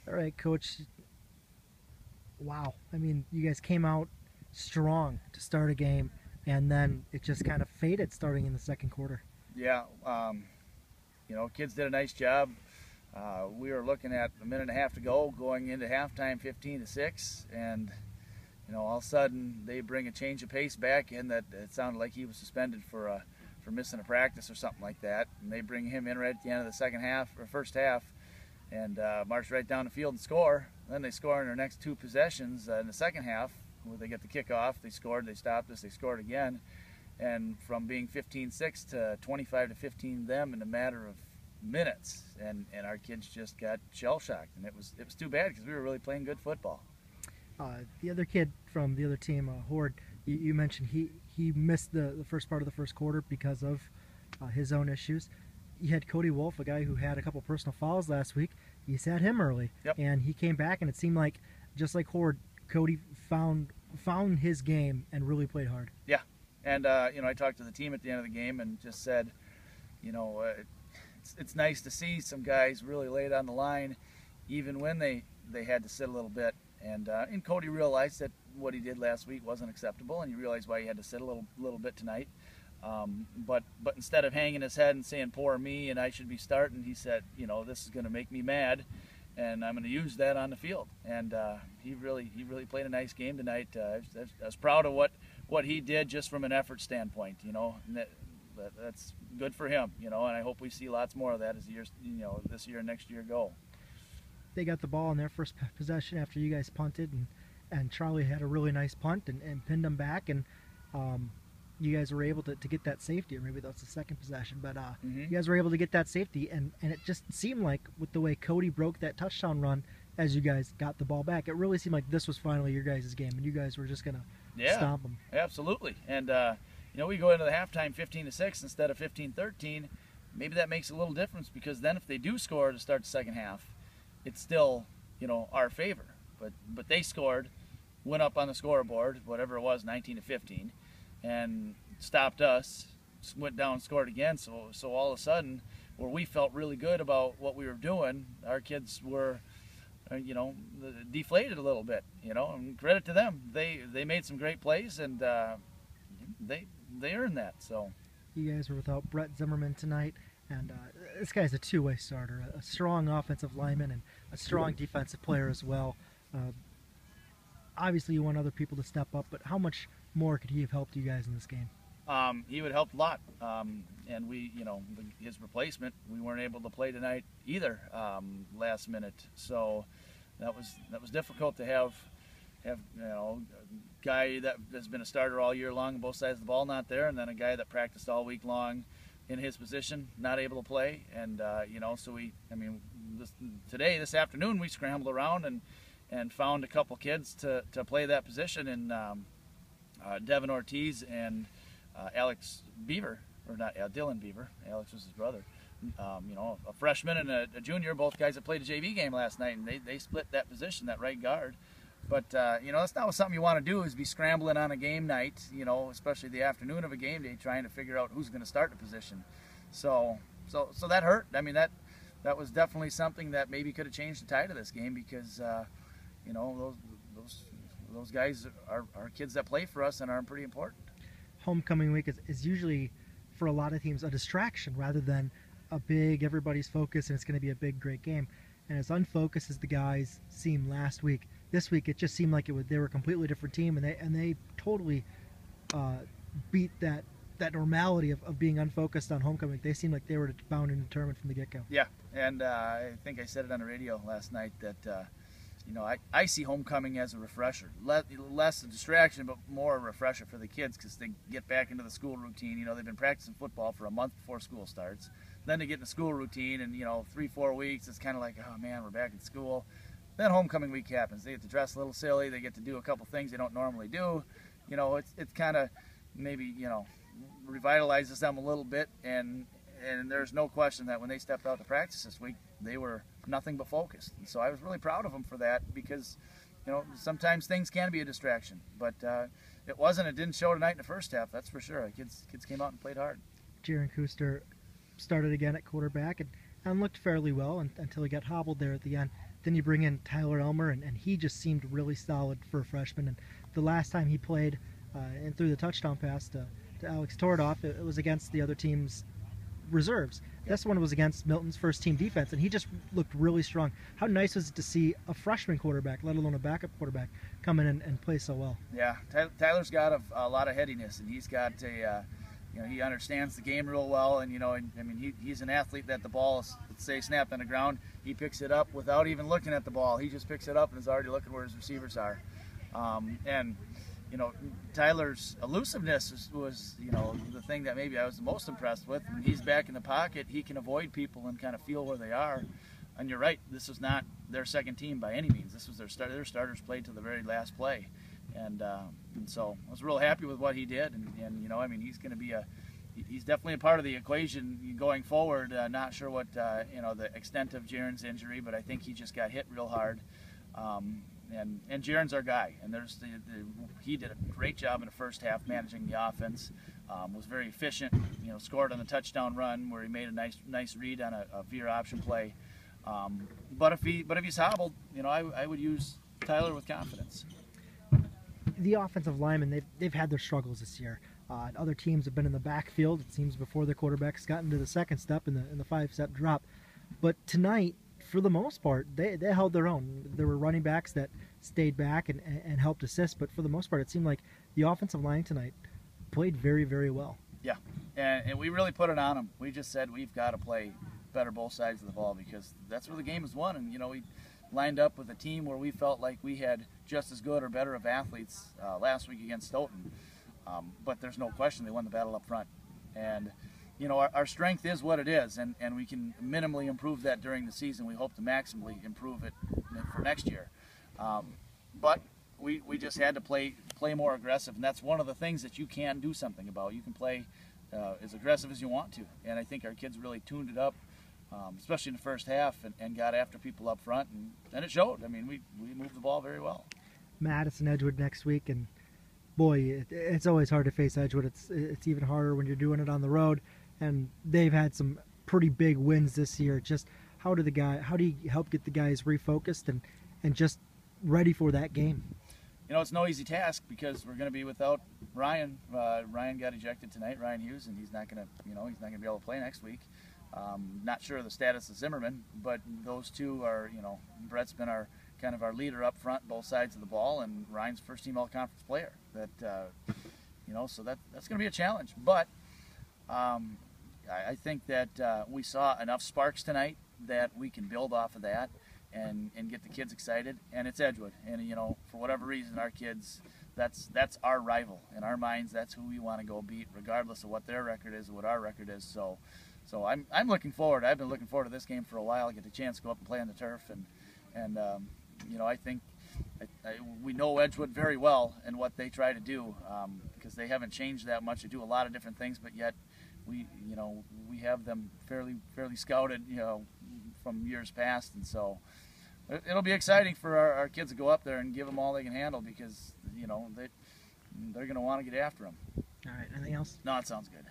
All right, Coach. Wow. I mean, you guys came out strong to start a game, and then it just kind of faded starting in the second quarter. Yeah, kids did a nice job. We were looking at a minute and a half to go, going into halftime, 15-6, and all of a sudden they bring a change of pace back in that it sounded like he was suspended for missing a practice or something like that, and they bring him in right at the end of the second half or first half, and march right down the field and score. Then they score in their next two possessions in the second half, where they get the kickoff. They scored, they stopped us, they scored again, and from being 15-6 to 25-15 them in a matter of minutes, and our kids just got shell shocked, and it was too bad because we were really playing good football. The other kid from the other team, Horde, you mentioned he missed the first part of the first quarter because of his own issues. You had Cody Wolf, a guy who had a couple personal fouls last week. You sat him early, yep. And he came back, and it seemed like, just like Horde, Cody found his game and really played hard. Yeah, and I talked to the team at the end of the game and just said, it's nice to see some guys really lay it on the line, even when they had to sit a little bit. And Cody realized that what he did last week wasn't acceptable, and he realized why he had to sit a little bit tonight. But instead of hanging his head and saying "poor me" and I should be starting, he said, this is going to make me mad, and I'm going to use that on the field. And he really played a nice game tonight. I was proud of what he did just from an effort standpoint. And that's good for him. And I hope we see lots more of that as the years, this year and next year go. They got the ball in their first possession after you guys punted, and Charlie had a really nice punt and pinned them back, and you guys were able to get that safety, or maybe that was the second possession, but you guys were able to get that safety, and it just seemed like with the way Cody broke that touchdown run as you guys got the ball back, it really seemed like this was finally your guys' game, and you guys were just going to stomp them. Absolutely. And, we go into the halftime 15-6 instead of 15-13. Maybe that makes a little difference, because then if they do score to start the second half, it's still, our favor. But they scored, went up on the scoreboard, whatever it was, 19-15, and stopped us, went down and scored again. So all of a sudden, where we felt really good about what we were doing, our kids were, deflated a little bit. And credit to them, they made some great plays, and they earned that. So you guys were without Brett Zimmerman tonight. And this guy's a two-way starter, a strong offensive lineman and a strong defensive player as well. Obviously, you want other people to step up, but how much more could he have helped you guys in this game? He would help a lot. And we, his replacement, we weren't able to play tonight either last minute. So that was difficult to have a guy that has been a starter all year long on both sides of the ball not there, and then a guy that practiced all week long in his position, not able to play. And so this afternoon we scrambled around and found a couple kids to play that position, and Devin Ortiz and Alex Beaver, or not Dylan Beaver, Alex was his brother, a freshman and a junior, both guys that played a JV game last night, and they split that position, that right guard. But, that's not something you want to do, is be scrambling on a game night, especially the afternoon of a game day, trying to figure out who's going to start the position. So that hurt. I mean, that was definitely something that maybe could have changed the tide of this game, because, those guys are kids that play for us and are pretty important. Homecoming week is usually, for a lot of teams, a distraction rather than a big, everybody's focus, and it's going to be a big, great game. And as unfocused as the guys seemed last week, this week it just seemed like they were a completely different team, and they totally beat that normality of being unfocused on homecoming. They seemed like they were bound and determined from the get-go. Yeah, and I think I said it on the radio last night that I see homecoming as a refresher, less a distraction, but more a refresher for the kids, because they get back into the school routine. They've been practicing football for a month before school starts. Then they get in the school routine, and 3-4 weeks, it's kind of like, oh man, we're back in school. Then homecoming week happens. They get to dress a little silly. They get to do a couple things they don't normally do. It's kind of maybe revitalizes them a little bit, and there's no question that when they stepped out to practice this week, they were nothing but focused. And so I was really proud of them for that, because sometimes things can be a distraction, but it wasn't. It didn't show tonight in the first half, that's for sure. Kids came out and played hard. Jaron Kuster started again at quarterback and looked fairly well until he got hobbled there at the end. Then you bring in Tyler Elmer, and he just seemed really solid for a freshman. And the last time he played and threw the touchdown pass to Alex Tordoff, it was against the other team's reserves. This one was against Milton's first team defense, and he just looked really strong. How nice was it to see a freshman quarterback, let alone a backup quarterback, come in and play so well? Yeah, Tyler's got a lot of headiness, and he's got he understands the game real well, and he's an athlete that the ball is, let's say, snapped on the ground, he picks it up without even looking at the ball. He just picks it up and is already looking where his receivers are. Tyler's elusiveness was the thing that maybe I was the most impressed with. When he's back in the pocket, he can avoid people and kind of feel where they are. And you're right, this was not their second team by any means. This was their starters played to the very last play. And so I was real happy with what he did. And he's going to be he's definitely a part of the equation going forward. Not sure what the extent of Jaron's injury, but I think he just got hit real hard. And Jaron's our guy, and he did a great job in the first half managing the offense. Was very efficient. Scored on a touchdown run where he made a nice read on a veer option play. But if he's hobbled, I would use Tyler with confidence. The offensive linemen, they've had their struggles this year. Other teams have been in the backfield, it seems, before their quarterbacks got into the second step in the 5-step drop. But tonight, for the most part, they held their own. There were running backs that stayed back and helped assist, but for the most part, it seemed like the offensive line tonight played very, very well. Yeah, and we really put it on them. We just said we've got to play better both sides of the ball because that's where the game is won. And we lined up with a team where we felt like we had just as good or better of athletes last week against Stoughton. But there's no question they won the battle up front. And our strength is what it is, and we can minimally improve that during the season. We hope to maximally improve it for next year. But we just had to play more aggressive, and that's one of the things that you can do something about. You can play as aggressive as you want to, and I think our kids really tuned it up, especially in the first half, and got after people up front, and it showed. We moved the ball very well. Madison Edgewood next week, and boy, it's always hard to face Edgewood. It's even harder when you're doing it on the road. And they've had some pretty big wins this year. Just how do you help get the guys refocused and just ready for that game? It's no easy task because we're going to be without Ryan. Ryan got ejected tonight, Ryan Hughes, and he's not going to be able to play next week. Not sure of the status of Zimmerman, but those two are, Brett's been our leader up front, both sides of the ball, and Ryan's first team all-conference player. So that's going to be a challenge, but. I think that we saw enough sparks tonight that we can build off of that and get the kids excited. And it's Edgewood, and for whatever reason, our kids, that's our rival in our minds. That's who we want to go beat, regardless of what their record is or what our record is. So I'm looking forward. I've been looking forward to this game for a while. Get the chance to go up and play on the turf, and I think we know Edgewood very well and what they try to do because they haven't changed that much. They do a lot of different things, but yet. We have them fairly scouted, from years past, and so it'll be exciting for our kids to go up there and give them all they can handle because they're going to want to get after them. All right, anything else? No, it sounds good.